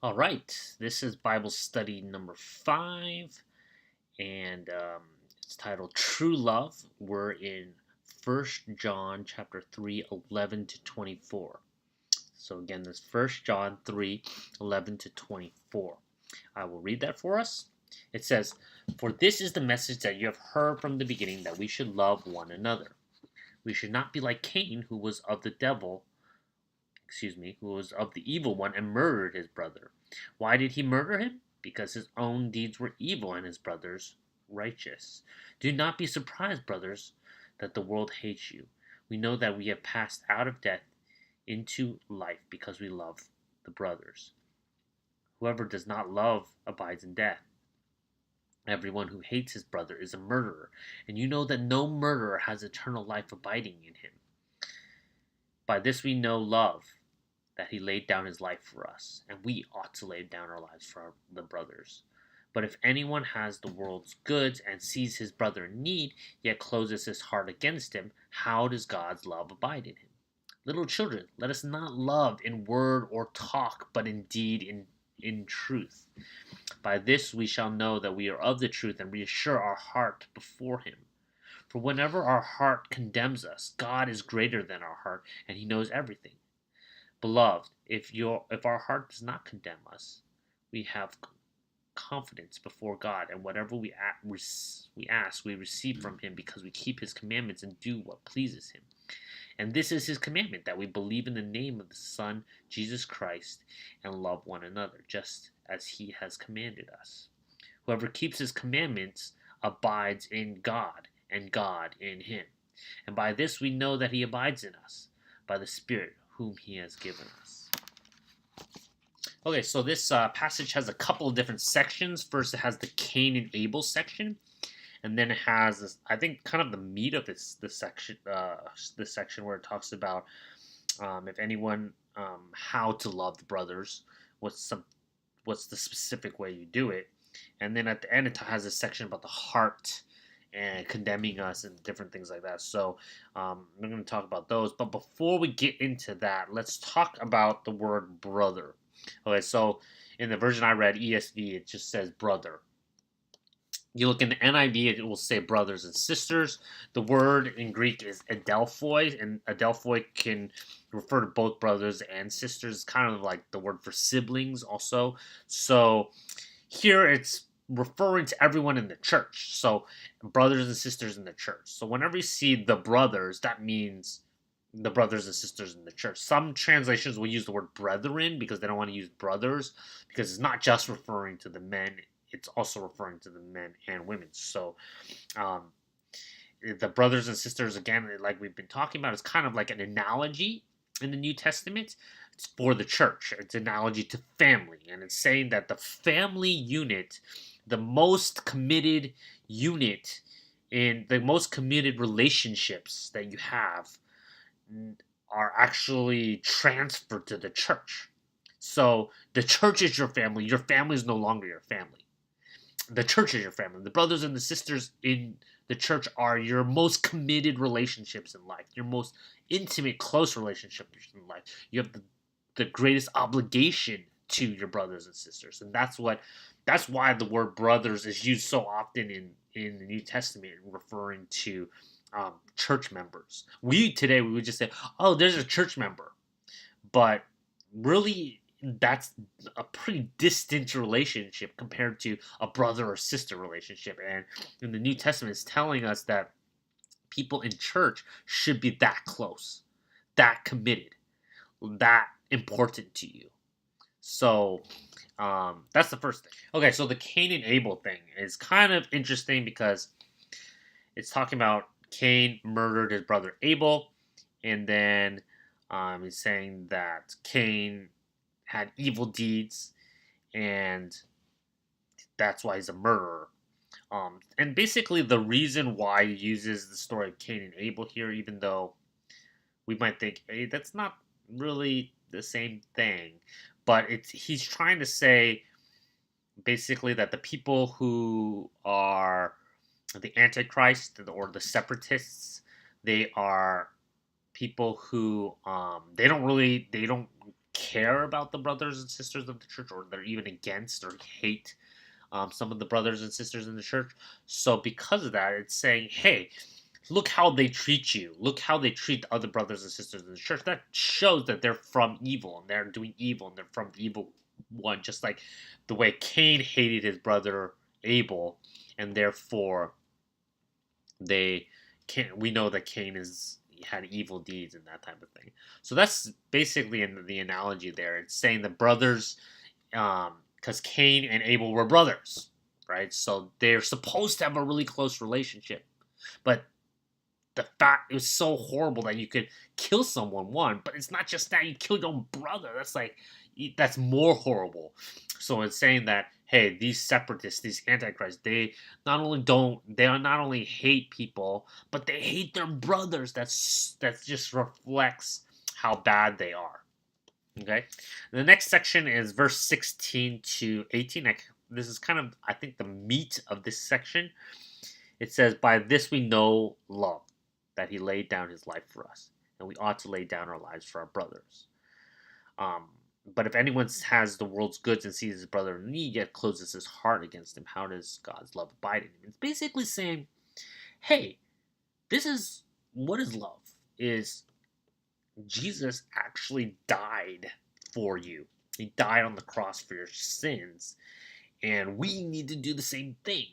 All right, this is Bible study number 5, and it's titled True Love. We're in First John chapter 3, 11 to 24. So again, this First John 3, 11 to 24. I will read that for us. It says, "For this is the message that you have heard from the beginning, that we should love one another. We should not be like Cain, who was of the devil, who was of the evil one and murdered his brother. Why did he murder him? Because his own deeds were evil and his brother's righteous. Do not be surprised, brothers, that the world hates you. We know that we have passed out of death into life because we love the brothers. Whoever does not love abides in death. Everyone who hates his brother is a murderer, and you know that no murderer has eternal life abiding in him. By this we know love, that he laid down his life for us, and we ought to lay down our lives for the brothers. But if anyone has the world's goods and sees his brother in need, yet closes his heart against him, how does God's love abide in him? Little children, let us not love in word or talk, but in deed, in truth. By this we shall know that we are of the truth and reassure our heart before him. For whenever our heart condemns us, God is greater than our heart, and he knows everything. Beloved, if our heart does not condemn us, we have confidence before God, and whatever we ask, we receive from him, because we keep his commandments and do what pleases him. And this is his commandment, that we believe in the name of the Son, Jesus Christ, and love one another, just as he has commanded us. Whoever keeps his commandments abides in God, and God in him. And by this we know that he abides in us, by the Spirit whom he has given us." Okay, so this passage has a couple of different sections. First, it has the Cain and Abel section, and then it has this, I think, kind of the meat of this section where it talks about if anyone how to love the brothers, what's some what's the specific way you do it, and then at the end it has a section about the heart and condemning us and different things like that. So I'm going to talk about those. But before we get into that, let's talk about the word brother. Okay, so in the version I read, ESV, it just says brother. You look in the NIV, it will say brothers and sisters. The word in Greek is adelphoi, and adelphoi can refer to both brothers and sisters. It's kind of like the word for siblings, also. So here it's referring to everyone in the church. So brothers and sisters in the church. So whenever you see the brothers, that means the brothers and sisters in the church. Some translations will use the word brethren because they don't want to use brothers, because it's not just referring to the men, it's also referring to the men and women. So um, the brothers and sisters, again, like we've been talking about, is kind of like an analogy in the New Testament. It's for the church. It's an analogy to family, and it's saying that the family unit, the most committed unit in the most committed relationships that you have, are actually transferred to the church. So the church is your family. Your family is no longer your family. The church is your family. The brothers and the sisters in the church are your most committed relationships in life, your most intimate, close relationships in life. You have the greatest obligation to your brothers and sisters, and that's why the word brothers is used so often in the New Testament, referring to church members. We would just say, "Oh, there's a church member," but really that's a pretty distant relationship compared to a brother or sister relationship. And in the New Testament, it's telling us that people in church should be that close, that committed, that important to you. So that's the first thing. Okay, so the Cain and Abel thing is kind of interesting because it's talking about Cain murdered his brother Abel, and then he's saying that Cain had evil deeds, and that's why he's a murderer. And basically, the reason why he uses the story of Cain and Abel here, even though we might think, hey, that's not really the same thing, but he's trying to say basically that the people who are the Antichrist or the separatists, they are people who they don't care about the brothers and sisters of the church, or they're even against or hate some of the brothers and sisters in the church. So because of that, it's saying, hey, look how they treat you. Look how they treat the other brothers and sisters in the church. That shows that they're from evil and they're doing evil and they're from the evil one, just like the way Cain hated his brother Abel, and therefore they can't. We know that Cain had evil deeds and that type of thing. So that's basically in the analogy there. It's saying the brothers, because Cain and Abel were brothers, right? So they're supposed to have a really close relationship, but the fact it was so horrible that you could kill someone, one, but it's not just that you killed your own brother. That's more horrible. So it's saying that, hey, these separatists, these antichrists, they not only hate people, but they hate their brothers. That just reflects how bad they are. Okay, the next section is verse 16 to 18. This is kind of, I think, the meat of this section. It says, "By this we know love, that he laid down his life for us, and we ought to lay down our lives for our brothers. But if anyone has the world's goods and sees his brother in need, yet closes his heart against him, how does God's love abide in him?" It's basically saying, hey, this is what is love. Is Jesus actually died for you. He died on the cross for your sins. And we need to do the same thing.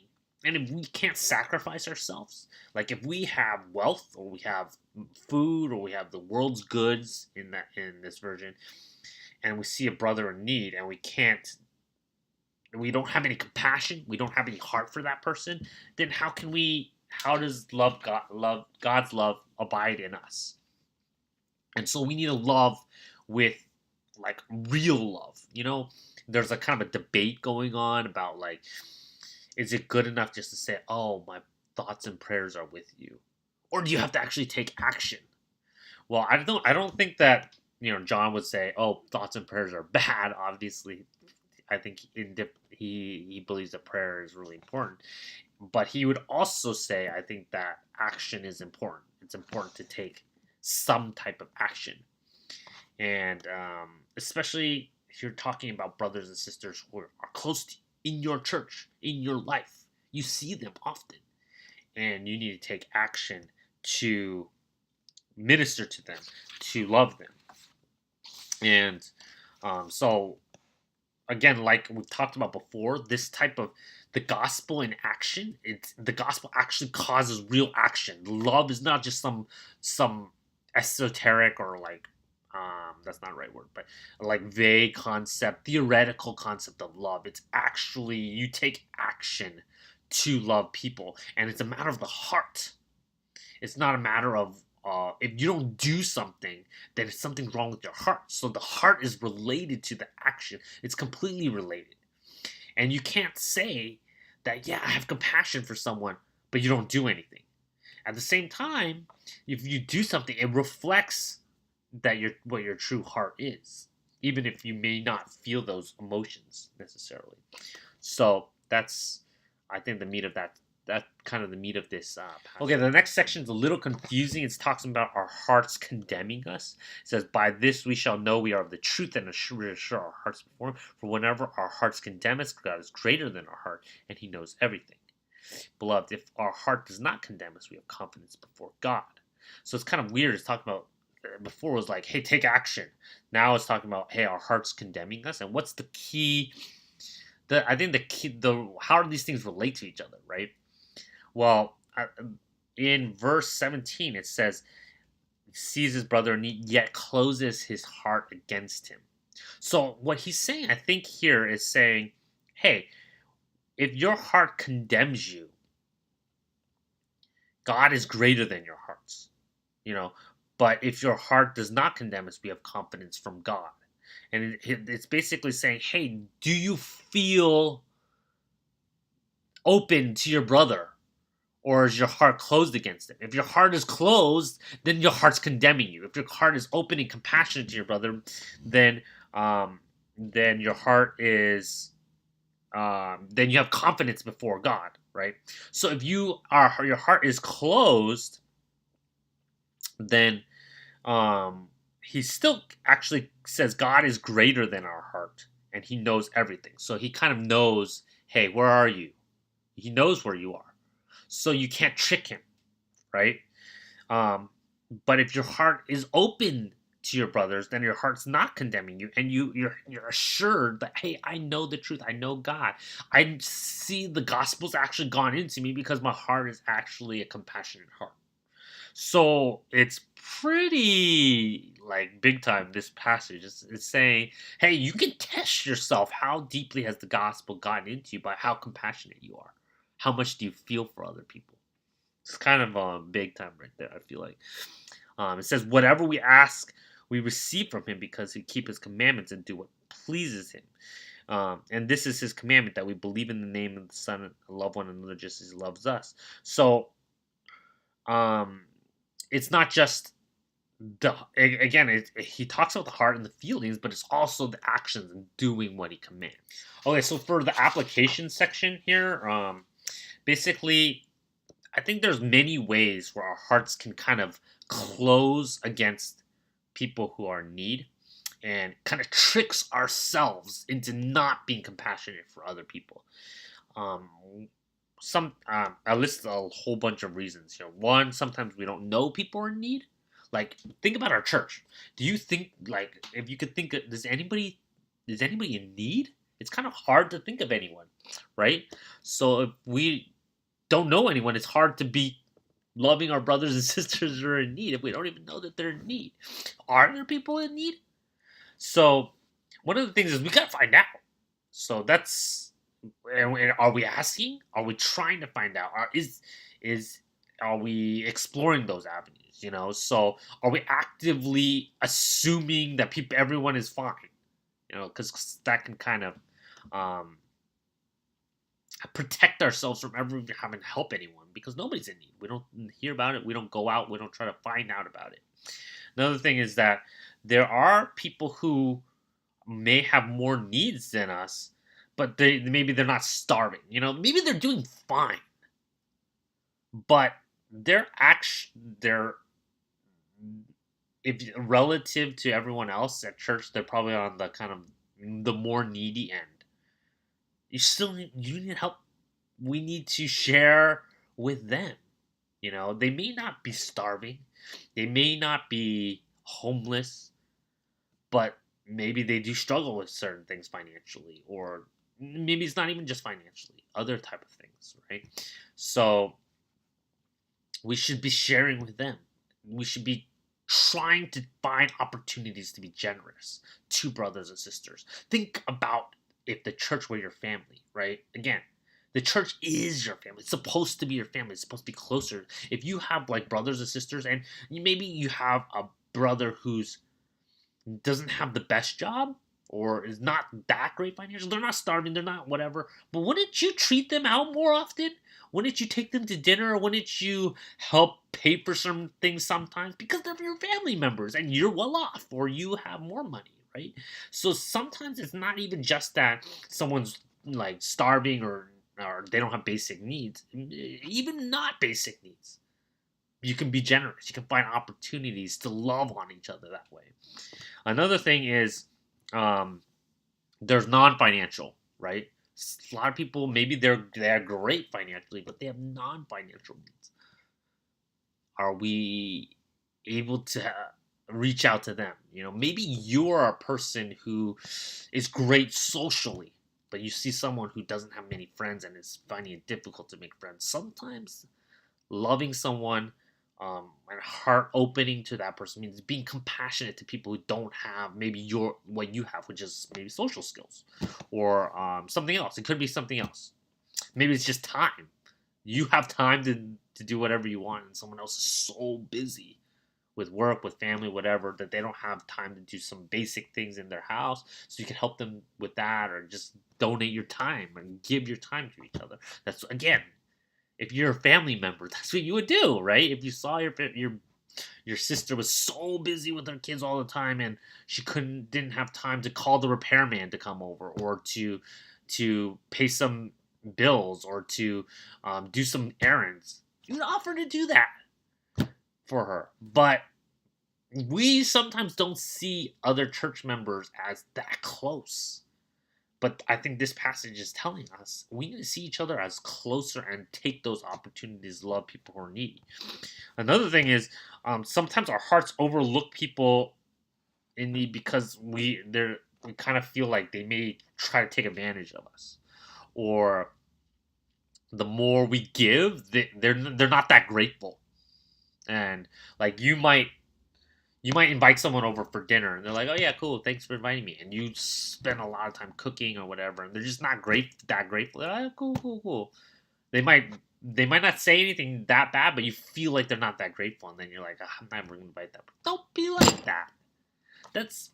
And if we can't sacrifice ourselves, like if we have wealth or we have food or we have the world's goods in this version, and we see a brother in need and we don't have any compassion, we don't have any heart for that person, then how does God's love abide in us? And so we need to love with like real love. There's a kind of a debate going on about like, is it good enough just to say, oh, my thoughts and prayers are with you? Or do you have to actually take action? Well, I don't think that, John would say, oh, thoughts and prayers are bad. Obviously, I think he believes that prayer is really important. But he would also say, I think that action is important. It's important to take some type of action. And especially if you're talking about brothers and sisters who are close to you, in your church, in your life, you see them often, and you need to take action to minister to them, to love them. And so again, like we talked about before, this type of the gospel in action, the gospel actually causes real action. Love is not just some esoteric or like that's not the right word, but like vague concept, theoretical concept of love. It's actually, you take action to love people, and it's a matter of the heart. It's not a matter of if you don't do something, then something's wrong with your heart. So the heart is related to the action. It's completely related. And you can't say that, yeah, I have compassion for someone, but you don't do anything. At the same time, if you do something, it reflects that what your true heart is, even if you may not feel those emotions necessarily. So that's, I think, the meat of that kind of the meat of this passage. Okay, the next section is a little confusing. It's talking about our hearts condemning us. It says, "By this we shall know we are of the truth, and assure our hearts before him. For whenever our hearts condemn us, God is greater than our heart, and he knows everything. Beloved, if our heart does not condemn us, we have confidence before God." So it's kind of weird. It's talking about, before it was like, hey, take action. Now it's talking about, hey, our heart's condemning us. And what's the key? I think the key, how do these things relate to each other, right? Well, in verse 17, it says, he sees his brother in need, yet closes his heart against him. So what he's saying, I think here, is saying, hey, if your heart condemns you, God is greater than your hearts, But if your heart does not condemn us, we have confidence from God. And it's basically saying, hey, do you feel open to your brother? Or is your heart closed against him? If your heart is closed, then your heart's condemning you. If your heart is open and compassionate to your brother, then your heart is, then you have confidence before God, right? So if your heart is closed, then he still actually says God is greater than our heart and he knows everything. So he kind of knows, hey, where are you? He knows where you are. So you can't trick him, right? Um, but if your heart is open to your brothers, then your heart's not condemning you, and you're assured that, hey, I know the truth, I know God, I see the gospel's actually gone into me because my heart is actually a compassionate heart. So it's pretty like big time. This passage is saying, hey, you can test yourself. How deeply has the gospel gotten into you by how compassionate you are? How much do you feel for other people? It's kind of big time right there, I feel like. It says, whatever we ask, we receive from him because we keep his commandments and do what pleases him. And this is his commandment, that we believe in the name of the Son and love one another just as he loves us. So um, it's not just he talks about the heart and the feelings, but it's also the actions and doing what he commands. Okay, so for the application section here, basically, I think there's many ways where our hearts can kind of close against people who are in need and kind of tricks ourselves into not being compassionate for other people. Um, I list a whole bunch of reasons here. One, sometimes we don't know people are in need. Like, think about our church. Do you think, like, if you could think, is anybody in need? It's kind of hard to think of anyone, right? So if we don't know anyone, it's hard to be loving our brothers and sisters who are in need if we don't even know that they're in need. Are there people in need? So one of the things is we gotta find out. So that's, are we asking? Are we trying to find out? Are we exploring those avenues? You know, so are we actively assuming that everyone is fine? You know, because that can kind of um, protect ourselves from ever having to help anyone, because nobody's in need. We don't hear about it. We don't go out. We don't try to find out about it. Another thing is that there are people who may have more needs than us, but maybe they're not starving. You know, maybe they're doing fine, but they're if relative to everyone else at church, they're probably on the kind of the more needy end. You need help. We need to share with them. You know, they may not be starving, they may not be homeless, but maybe they do struggle with certain things financially, or maybe it's not even just financially, other type of things, right? So we should be sharing with them. We should be trying to find opportunities to be generous to brothers and sisters. Think about if the church were your family, right? Again, the church is your family. It's supposed to be your family. It's supposed to be closer. If you have like brothers and sisters, and maybe you have a brother who's doesn't have the best job or is not that great financially, they're not starving, they're not whatever, but wouldn't you treat them out more often? Wouldn't you take them to dinner? Or wouldn't you help pay for some things sometimes because they're your family members and you're well off or you have more money, right? So sometimes it's not even just that someone's like starving or they don't have basic needs, even not basic needs. You can be generous. You can find opportunities to love on each other that way. Another thing is, um, there's non-financial, right? A lot of people, maybe they're great financially, but they have non-financial needs. Are we able to reach out to them? You know, maybe you're a person who is great socially, but you see someone who doesn't have many friends and is finding it difficult to make friends. Sometimes loving someone, and heart opening to that person means being compassionate to people who don't have maybe what you have, which is maybe social skills or something else. It could be something else. Maybe it's just time. You have time to do whatever you want, and someone else is so busy with work, with family, whatever, that they don't have time to do some basic things in their house. So you can help them with that, or just donate your time and give your time to each other. That's, again, if you're a family member, that's what you would do, right? If you saw your sister was so busy with her kids all the time and she didn't have time to call the repairman to come over, or to pay some bills, or to do some errands, you would offer to do that for her. But we sometimes don't see other church members as that close. But I think this passage is telling us we need to see each other as closer and take those opportunities to love people who are needy. Another thing is sometimes our hearts overlook people in need because we kind of feel like they may try to take advantage of us, or the more we give, they're not that grateful, and like you might invite someone over for dinner and they're like, oh yeah, cool, thanks for inviting me, and you spend a lot of time cooking or whatever, and they're just not that grateful. They're like, oh, cool, cool, cool. They might not say anything that bad, but you feel like they're not that grateful, and then you're like, I'm never gonna invite that. Don't be like that. That's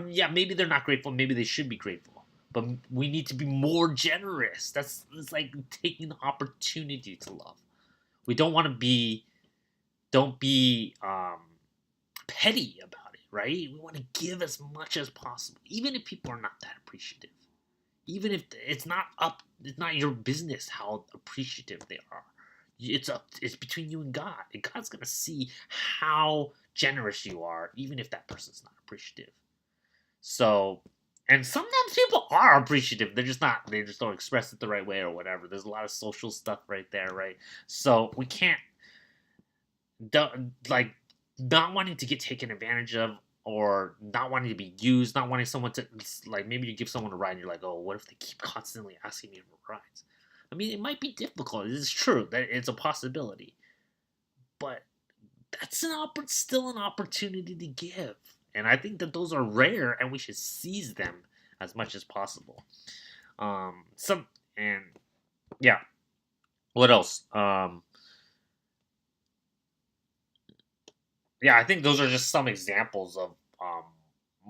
yeah, maybe they're not grateful, maybe they should be grateful, but we need to be more generous. It's like taking the opportunity to love. We don't be petty about it, right? We want to give as much as possible, even if people are not that appreciative. Even if it's not your business how appreciative they are. It's between you and God, and God's gonna see how generous you are, even if that person's not appreciative. So, and sometimes people are appreciative. They're just not. They just don't express it the right way or whatever. There's a lot of social stuff right there, right? So we can't don't like not wanting to get taken advantage of, or not wanting to be used, not wanting someone to, like, maybe you give someone a ride and you're like, oh, what if they keep constantly asking me for rides? I mean, it might be difficult. It is true that it's a possibility, but that's still an opportunity to give, and I think that those are rare, and we should seize them as much as possible. Some and yeah. What else? Yeah, I think those are just some examples of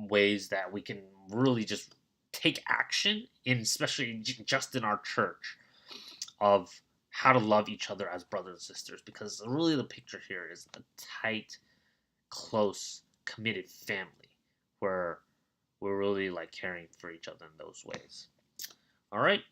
ways that we can really just take action, in especially just in our church, of how to love each other as brothers and sisters. Because really, the picture here is a tight, close, committed family where we're really like caring for each other in those ways. All right.